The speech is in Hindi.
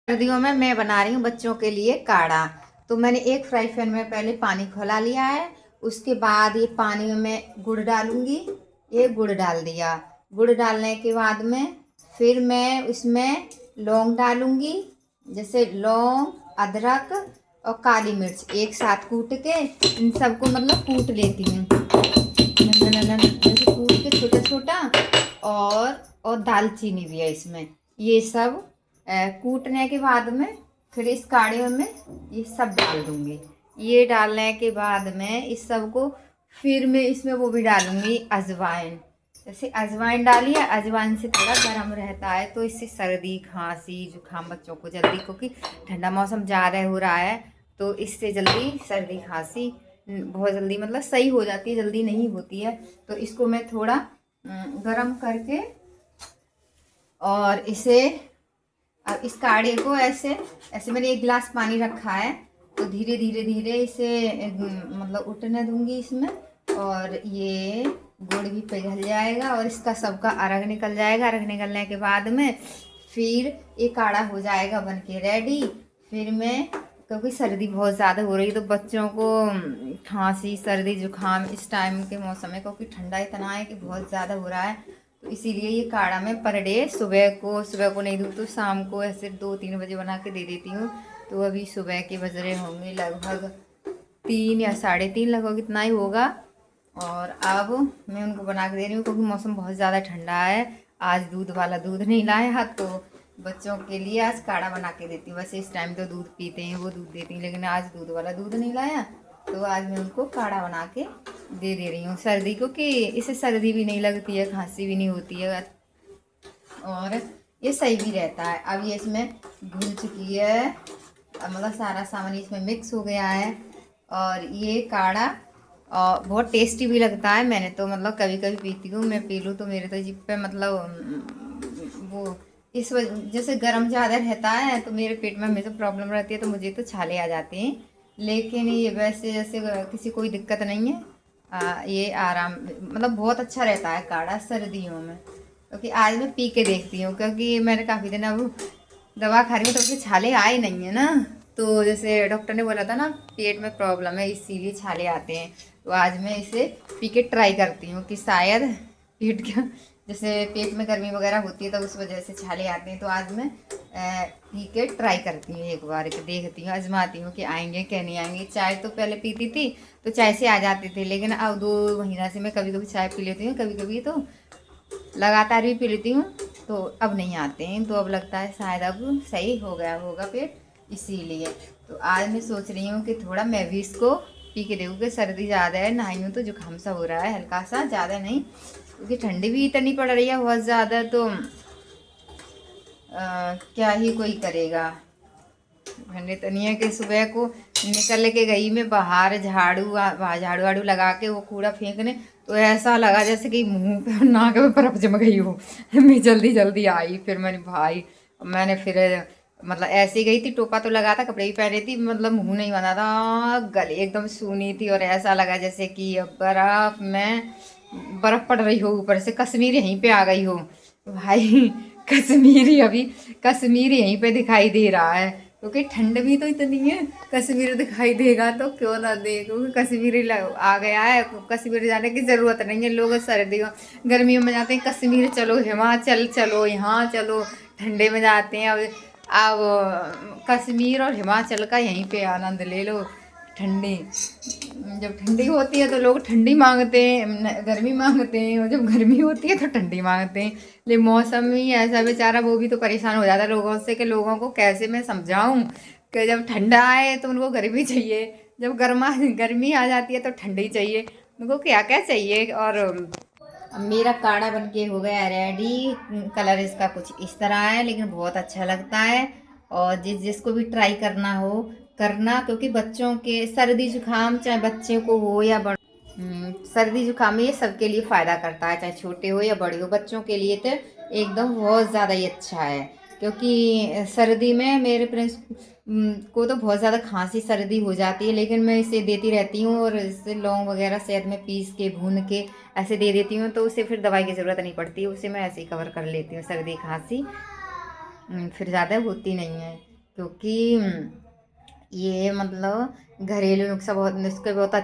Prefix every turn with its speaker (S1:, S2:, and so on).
S1: सर्दियों में मैं बना रही हूँ बच्चों के लिए काढ़ा। तो मैंने एक फ्राई पैन में पहले पानी खौला लिया है। उसके बाद ये पानी में मैं गुड़ डालूंगी। ये गुड़ डाल दिया। गुड़ डालने के बाद में फिर मैं उसमें लौंग डालूंगी। जैसे लौंग, अदरक और काली मिर्च एक साथ कूट के इन सबको मतलब कूट लेती हूँ। जैसे कूट के छोटा छोटा। और दालचीनी भी है इसमें। ये सब कूटने के बाद में फिर इस काढ़े में ये सब डाल दूंगी। ये डालने के बाद में इस सब को फिर मैं इसमें वो भी डालूंगी अजवाइन। जैसे अजवाइन डाली है, अजवाइन से थोड़ा गर्म रहता है तो इससे सर्दी खांसी जुकाम बच्चों को जल्दी, क्योंकि ठंडा मौसम ज़्यादा हो रहा है तो इससे जल्दी सर्दी खांसी बहुत जल्दी मतलब सही हो जाती है, जल्दी नहीं होती है। तो इसको मैं थोड़ा गर्म करके और इसे अब इस काढ़े को ऐसे ऐसे मैंने एक गिलास पानी रखा है तो धीरे धीरे धीरे इसे मतलब उठने दूंगी इसमें। और ये गुड़ भी पिघल जाएगा और इसका सबका अरग निकल जाएगा। अरग निकलने के बाद में फिर ये काढ़ा हो जाएगा बन के रेडी। फिर मैं, क्योंकि सर्दी बहुत ज़्यादा हो रही है तो बच्चों को खांसी सर्दी जुकाम इस टाइम के मौसम में, क्योंकि ठंडा इतना है कि बहुत ज़्यादा हो रहा है, तो इसीलिए ये काढ़ा मैं पर डे सुबह को नहीं दूँ तो शाम को ऐसे 2-3 बजे बना के दे देती हूँ। तो अभी सुबह के बज रहे होंगे लगभग 3 या 3:30 लगभग इतना ही होगा। और अब मैं उनको बना के दे रही हूँ क्योंकि मौसम बहुत ज़्यादा ठंडा है। आज दूध वाला दूध नहीं लाया तो बच्चों के लिए आज काढ़ा बना के देती हूँ। वैसे इस टाइम तो दूध पीते हैं, वो दूध देती हूँ, लेकिन आज दूध वाला दूध नहीं लाया तो आज मैं उनको काढ़ा बना के दे रही हूँ सर्दी को, कि इससे सर्दी भी नहीं लगती है, खांसी भी नहीं होती है और ये सही भी रहता है। अब ये इसमें घुल चुकी है, मतलब सारा सामान इसमें मिक्स हो गया है। और ये काढ़ा बहुत टेस्टी भी लगता है। मैंने तो मतलब कभी कभी पीती हूँ, मैं पी लूँ तो मेरे तो जिभ पे मतलब वो इस वजह जैसे गर्म ज़्यादा रहता है तो मेरे पेट में हमेशा प्रॉब्लम रहती है तो मुझे तो छाले आ जाते हैं। लेकिन ये वैसे जैसे किसी कोई दिक्कत नहीं है। ये आराम मतलब बहुत अच्छा रहता है काढ़ा सर्दियों में। क्योंकि आज मैं पी के देखती हूँ, क्योंकि मैंने काफ़ी दिन अब दवा खा रही हूँ तो उसके छाले आए नहीं है ना। तो जैसे डॉक्टर ने बोला था ना पेट में प्रॉब्लम है इसीलिए छाले आते हैं। तो आज मैं इसे पी के ट्राई करती हूँ कि शायद पेट के जैसे पेट में गर्मी वगैरह होती है तो उस वजह से छाले आते हैं। तो आज मैं पी के ट्राई करती हूँ, एक बार देखती हूँ आजमाती हूँ कि आएंगे क्या नहीं आएंगे। चाय तो पहले पीती थी तो चाय से आ जाते थे, लेकिन अब 2 महीना से मैं कभी कभी चाय पी लेती हूँ, कभी कभी तो लगातार भी पी लेती हूँ तो अब नहीं आते हैं। तो अब लगता है शायद अब सही हो गया होगा पेट, इसीलिए। तो आज मैं सोच रही हूँ कि थोड़ा मैं भी इसको पी के देखूँ कि सर्दी ज़्यादा है, नहाई हूँ तो जुकाम सा हो रहा है हल्का सा, ज़्यादा नहीं, क्योंकि ठंडी भी इतनी पड़ रही है बहुत ज़्यादा। तो क्या ही कोई करेगा। मैंने तनिया के सुबह को निकल के गई मैं बाहर झाड़ू वाड़ू लगा के वो कूड़ा फेंकने, तो ऐसा लगा जैसे कि मुंह पे और नाक पे बर्फ जम गई हो। मैं जल्दी जल्दी आई, फिर मैंने फिर मतलब ऐसे ही गई थी, टोपा तो लगा था, कपड़े ही पहने थी, मतलब मुंह नहीं बना था, गले एकदम सूनी थी और ऐसा लगा जैसे कि बर्फ पड़ रही हो, ऊपर से कश्मीर यहीं पे आ गई हो भाई। कश्मीरी अभी कश्मीर यहीं पे दिखाई दे रहा है, क्योंकि ठंड भी तो इतनी है। कश्मीर दिखाई देगा तो क्यों ना दे, क्योंकि कश्मीर आ गया है। कश्मीर जाने की ज़रूरत नहीं है, लोग सर्दियों गर्मियों में जाते हैं कश्मीर, चलो हिमाचल चलो, यहाँ चलो, ठंडे में जाते हैं। अब कश्मीर और हिमाचल का यहीं पे आनंद ले लो। ठंडी जब ठंडी होती है तो लोग ठंडी मांगते हैं, गर्मी मांगते हैं, और जब गर्मी होती है तो ठंडी मांगते हैं। लेकिन मौसम ही ऐसा बेचारा, वो भी तो परेशान हो जाता है लोगों से, कि लोगों को कैसे मैं समझाऊं कि जब ठंडा आए तो उनको गर्मी चाहिए, जब गर्मी आ जाती है तो ठंडी चाहिए, उनको क्या क्या चाहिए। और मेरा काढ़ा बन के हो गया रेडी। कलर इसका कुछ इस तरह है, लेकिन बहुत अच्छा लगता है। और जिसको भी ट्राई करना हो करना, क्योंकि बच्चों के सर्दी जुकाम चाहे बच्चे को हो या बड़ सर्दी जुकाम ये सबके लिए फ़ायदा करता है, चाहे छोटे हो या बड़े हो। बच्चों के लिए तो एकदम बहुत ज़्यादा ही अच्छा है, क्योंकि सर्दी में मेरे प्रिंस को तो बहुत ज़्यादा खांसी सर्दी हो जाती है, लेकिन मैं इसे देती रहती हूँ और इससे लौंग वगैरह शहद में पीस के भून के ऐसे दे देती हूँ, तो उसे फिर दवाई की ज़रूरत नहीं पड़ती, उसे मैं ऐसे ही कवर कर लेती हूँ सर्दी खांसी, फिर ज़्यादा होती नहीं है। क्योंकि ये मतलब घरेलू नुस्खे बहुत